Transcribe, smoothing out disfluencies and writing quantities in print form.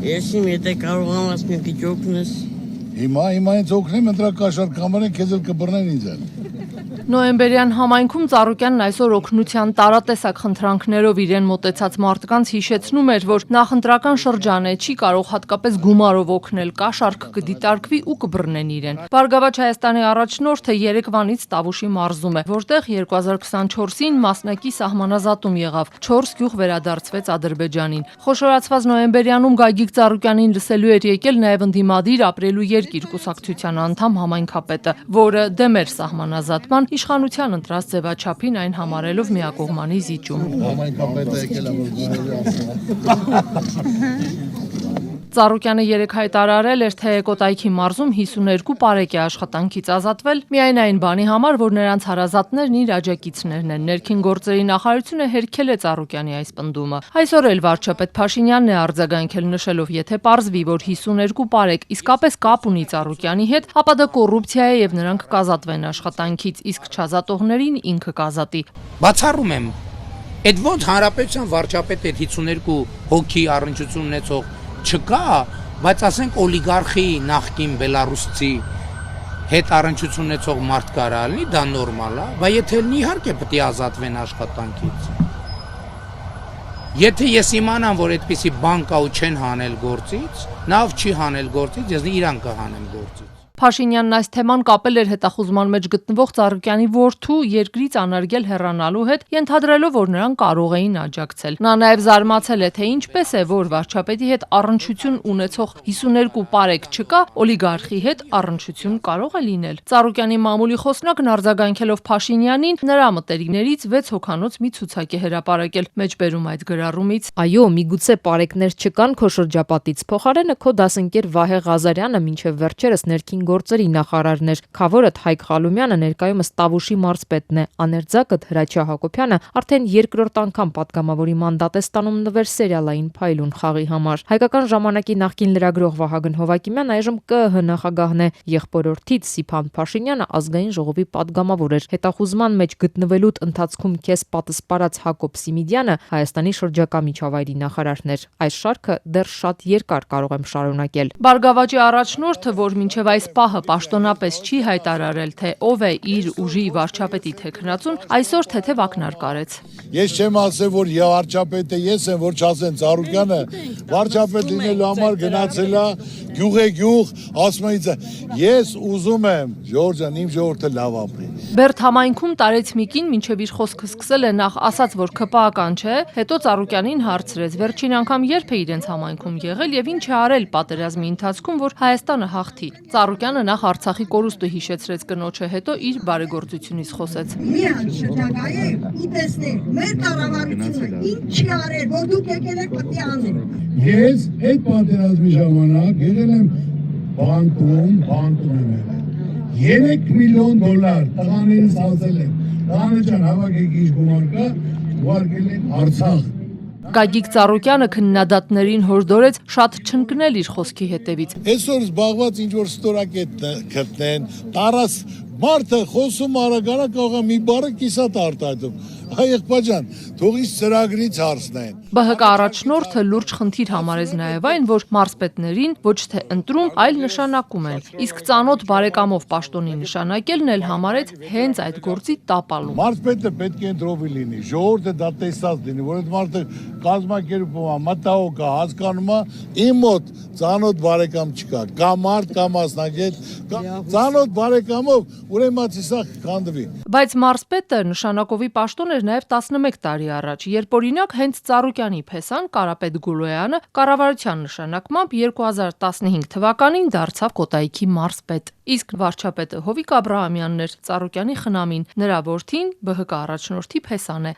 Եսիմ եթե կարողանաս մի քիչ օգնես։ Հիմա ինձ օգնեմ, ընտրակ կաշառք կամարեն, քեզ էլ կբռնեն ինձ էլ։ Նոյեմբերյան համայնքում Ծառուկյանն այսօր օգնության տարատեսակ խնդրանքներով իրեն մոտեցած մարդկանց հիշեցնում էր, որ նախընտրական շրջան է, չի կարող հատկապես գումարով օգնել, կաշառք կդիտարկվի ու կբռնեն իրեն։ Բարգավաճ Հայաստանի առաջնորդը Երևանից Տավուշի մարզում է, որտեղ 2024-ին մասնակի սահմանազատում եղավ, 4 գյուղ վերադարձվեց Ադրբեջանին։ Խոշորացված նոյեմբերյանում Գագիկ Ծառուկյանին լսելու էր եկել նաև ընդդիմադիր ապրելու երկիր կուսակցության անդամ համայնքապետը, որը դեմ էր սահմանազատման, իշխանության ընտրած ձևաչափին այն համարելով միակողմանի զիջում։ Ծառուկյանը երեկ հայտարարել էր, թե Կոտայքի մարզում 52 պարեկ է աշխատանքից ազատվել միայն այն բանի համար, որ նրանց հարազատներն իր աջակիցներն են։ Ներքին գործերի նախարարությունը հերքել է Ծառուկյանի այս պնդումը։ Այսօր էլ վարչապետ Փաշինյանն է արձագանքել, նշելով, եթե պարզվի, որ 52 պարեկ իսկապես կապ ունի Ծառուկյանի հետ, ապա դա կոռուպցիա է եւ նրանք կազատվեն աշխատանքից, իսկ չազատողներին ինքը կազատի։ Բացառում եմ, այդ ոնց հանրապետության վարչապետ այդ 52 հոգի առնչություն ունեցող չկա, բայց ասենք օլիգարխի նախկին բելարուսցի հետ առնչություն ունեցող մարդ կարա լինի, դա նորմալ է, բայց եթե լինի իհարկե պետք է ազատվեն աշխատանքից։ Եթե ես իմանամ, որ այդպիսի բան կա ու չեն հանել գործից, նավ չի հանել գործից, ես իրան կհանեմ գործից։ Փաշինյանն այս թեման կապել էր հետախուզման մեջ գտնվող Ծառուկյանի որդու երկրից անարգել հեռանալու հետ, ենթադրելով, որ նրան կարող էին աջակցել։ Նա նաև զարմացել է, թե ինչպես է, որ վարչապետի հետ առնչություն ունեցող 52 պարեկ չկա, օլիգարխի հետ առնչություն կարող է լինել։ Ծառուկյանի մամուլի խոսնակն արձագանքելով Փաշինյանին, նրա մտերիմներից 6 հոգանոց մի ցուցակ է հրապարակել։ Մեջբերում այդ գրառումից. Այո, միգուցե պարեկներ չկան քո շրջապատից, փոխարենը քո դասընկեր Վահե Ղազարյանը մինչև վերջերս ներքին գործերի նախարարներ, Քավորդ Հայկ Խալումյանը ներկայումս Տավուշի մարզպետն է, աներձակդ Հրաչյա Հակոբյանը արդեն երկրորդ անգամ պատգամավորի մանդատ է ստանում նվեր սերիալային փայլուն խաղի համար։ Հայկական ժամանակի նախկին լրագրող Վահագն Հովակիմյանը այժմ ԿԸՀ նախագահն է, եղբորորդից Սիփան Փաշինյանը ազգային ժողովի պատգամավոր էր։ Հետախուզման մեջ գտնվելուց ընթացքում քեզ պատասպարած Հակոբ Սիմիդյանը Հայաստանի շրջակա միջավայրի նախարարն էր։ Այս շարքը դեռ շատ երկար կարող եմ շարունակել։ Բարգավաճի առաջնորդը, որ մինչև այս պահը պաշտոնապես չի հայտարարել, թե ով է իր ուժի վարչապետի թեկնածուն, այսօր թեթև ակնարկ արեց։ Ես չեմ ասել, որ վարչապետը ես եմ, որ չասեն Ծառուկյանը վարչապետ լինելու համար գնացել է գյուղ, ասում է ինձ, ես ուզում եմ, Ժորժան, իմ ժողովուրդը լավ ապրի։ Բերդ համայնքում տարեց մի կին մինչև իր խոսքը սկսել է նախ ասաց, որ ԿՊԱ-ական չէ, հետո Ծառուկյանին հարցրեց, վերջին անգամ երբ է իրենց համայնքում եղել եւ ինչ է արել պատերազմի ընթացքում, որ Հայաստանը հաղթի։ Ծառուկյանը նախ Արցախի կորուստը հիշեցրեց կնոջը, հետո իր բարեգործությունից խոսեց։ Միան շրջագայեք ու տեսնեք մեր կառավարությունը ինչ արել, որ դուք եկել եք պետք է անեք։ Ես այդ պատերազմի ժամանակ եղել եմ բանկում եմ 3 միլիոն դոլար տղաներից ասել եմ, տղաներ ջան, հավաքեք ինչ գումար կա, ուղարկել են Արցախ։ Գագիկ Ծառուկյանը քննադատներին հորդորեց շատ չընկնել իր խոսքի հետևից։ Այսօր զբաղված ինչ-որ ստորակետ գտնեն, տարած մարդը խոսում արագանա կարող է մի բառը կիսատ արտահայտում։ Եղբայրան, թող ինձ ծրագրից հարցնեն։ ԲՀԿ առաջնորդը լուրջ խնդիր համարեց նաև այն, որ մարզպետներին ոչ թե ընտրում, այլ նշանակում են։ Իսկ ծանոթ բարեկամով պաշտոնի նշանակելն էլ համարեց հենց այդ գործի տապալում։ Մարզպետը պետք է ընտրովի լինի, ժողովուրդը դա տեսած լինի, որ այդ մարդը կազմակերպում է, մտահոգ է, հասկանում է, իմ մոտ ծանոթ բարեկամ չկա, կամ մարդ, կամ մասնագետ, ծանոթ բարեկամով ուրեմն սա կանդվի։ Բայց մարզպետը նշանակովի պաշտոն էր նաև 11 տարի առաջ, երբ օրինակ հենց Ծառուկյանի փեսան Կարապետ Գուլոյանը կառավարության նշանակմամբ 2015 թվականին դարձավ Կոտայքի մարզպետ։ Իսկ վարչապետը Հովիկ Աբրահամյանն էր, Ծառուկյանի խնամին, նրա որդին ԲՀԿ առաջնորդի փեսան է։